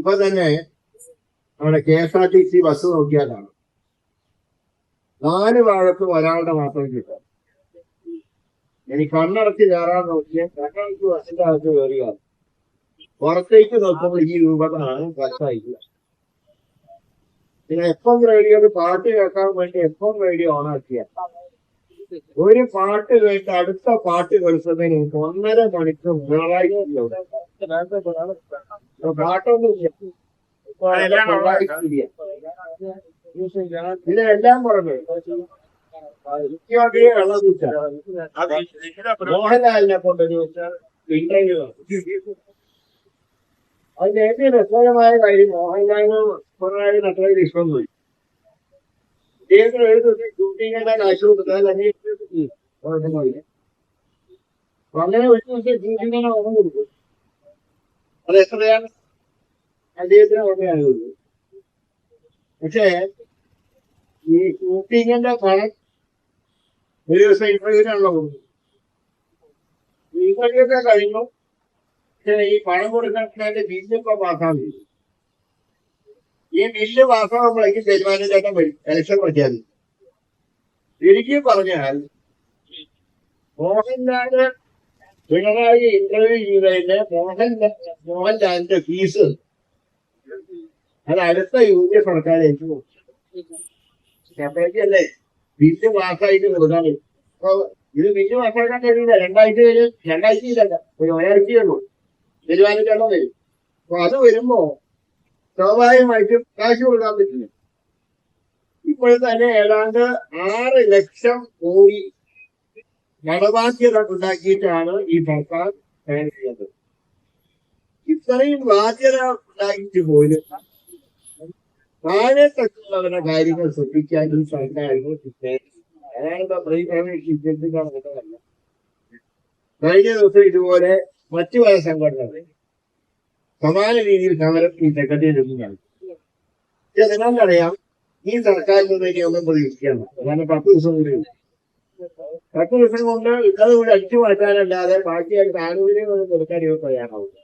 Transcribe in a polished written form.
ഇപ്പൊ തന്നെ നമ്മുടെ KSRTC ബസ് നോക്കിയാലാണ് 4 ഭാഗത്തും ഒരാളുടെ മാത്രം കിട്ടും. ഇനി കണ്ണടച്ച് കയറാൻ നോക്കിയാൽ കണ്ണടച്ച് ബസ്സിന്റെ അകത്ത് കയറിയ പുറത്തേക്ക് നോക്കുമ്പോൾ ഈ രൂപത്തിലാണ് ബസ്സായില്ല. പിന്നെ FM റേഡിയോയിൽ പാട്ട് കേൾക്കാൻ വേണ്ടി FM റേഡിയോ ഓണാക്കിയ ഒരു പാട്ട് കേട്ട് അടുത്ത പാട്ട് കേൾക്കുന്നതിന് 1.5 മണിക്കൂർ പാട്ടൊന്നും ഇതിനെല്ലാം പറഞ്ഞു മോഹൻലാലിനെ കൊണ്ടൊരു ഇന്റർവ്യൂ. അതിന് ഏറ്റവും രസകരമായ കാര്യം മോഹൻലാലിന് പിണറായി അത്രയും ഇഷ്ടം പോയി. അദ്ദേഹത്തിന് എഴുതി ഷൂട്ടിങ്ങിന്റെ കാശ് കൊടുത്താൽ കുഴപ്പമില്ല. അപ്പൊ അങ്ങനെ ഒരു ദിവസം ഷൂട്ടിങ്ങിന് ഓർമ്മ കൊടുക്കും. അത് എത്രയാണ് അദ്ദേഹത്തിന് ഓർമ്മയാകുള്ളൂ. പക്ഷേ ഈ ഷൂട്ടിങ്ങിന്റെ പണം ഒരു ദിവസം ഇന്റർവ്യൂവിനാണല്ലോ കൊടുക്കും. ഇന്റർവ്യൂക്കെ കഴിയുമ്പോൾ ഈ പണം കൊടുക്കുന്നതിന്റെ ബില്ലിപ്പോ പാസ്സാകും. ഈ ബില്ല് പാസ്സാകുമ്പോഴേക്കും തീരുമാനിച്ചേക്കാൻ വരും ഇലക്ഷൻ പ്രഖ്യാപിക്കും. ശരിക്കും പറഞ്ഞാൽ മോഹൻലാല് പിണറായി ഇന്റർവ്യൂ ചെയ്തതിന്റെ മോഹൻലാലിന്റെ ഫീസ് അത് അടുത്ത UDF സർക്കാരേക്ക് അപ്പോഴേക്കല്ലേ ബില്ല് പാസ്സായിട്ട് കൊടുക്കാൻ. അപ്പൊ ഇത് ബില്ല് പാസ്സാക്കാൻ കഴിയില്ല. 2 ആഴ്ചയിലല്ല, ഒരാഴ്ചയുള്ളൂ തീരുമാനിക്കേണ്ട വരും. അപ്പൊ അത് വരുമ്പോ സ്വാഭാവികമായിട്ടും കാശ് കൊടുക്കാൻ പറ്റില്ല. ഇപ്പോൾ തന്നെ ഏതാണ്ട് 6 ലക്ഷം കോടി കടബാധ്യത ഉണ്ടാക്കിയിട്ടാണ് ഈ സർക്കാർ ചെയ്യുന്നത്. ഇത്രയും ബാധ്യത ഉണ്ടാക്കിയിട്ട് പോലും താഴെ തട്ടുള്ളവരുടെ കാര്യങ്ങൾ ശ്രദ്ധിക്കാൻ ഈ സർക്കാരിന് കഴിഞ്ഞ ദിവസം ഇതുപോലെ മറ്റു പല സംഘടനകൾ സമാന രീതിയിൽ സമരം ഈ സെക്രട്ടേറിയറ്റ് നിങ്ങൾക്കറിയാം. ഈ സർക്കാരിൽ നിന്ന് ഒന്നും പ്രതീക്ഷിക്കണം. കാരണം 10 ദിവസം കൂടി 10 ദിവസം കൊണ്ട് ഇന്നത് കൂടി അടിച്ചു മാറ്റാനല്ലാതെ ബാക്കിയായിട്ട് ആനുകൂല്യങ്ങളൊന്നും കൊടുക്കാൻ ഇവർ തയ്യാറാവില്ല.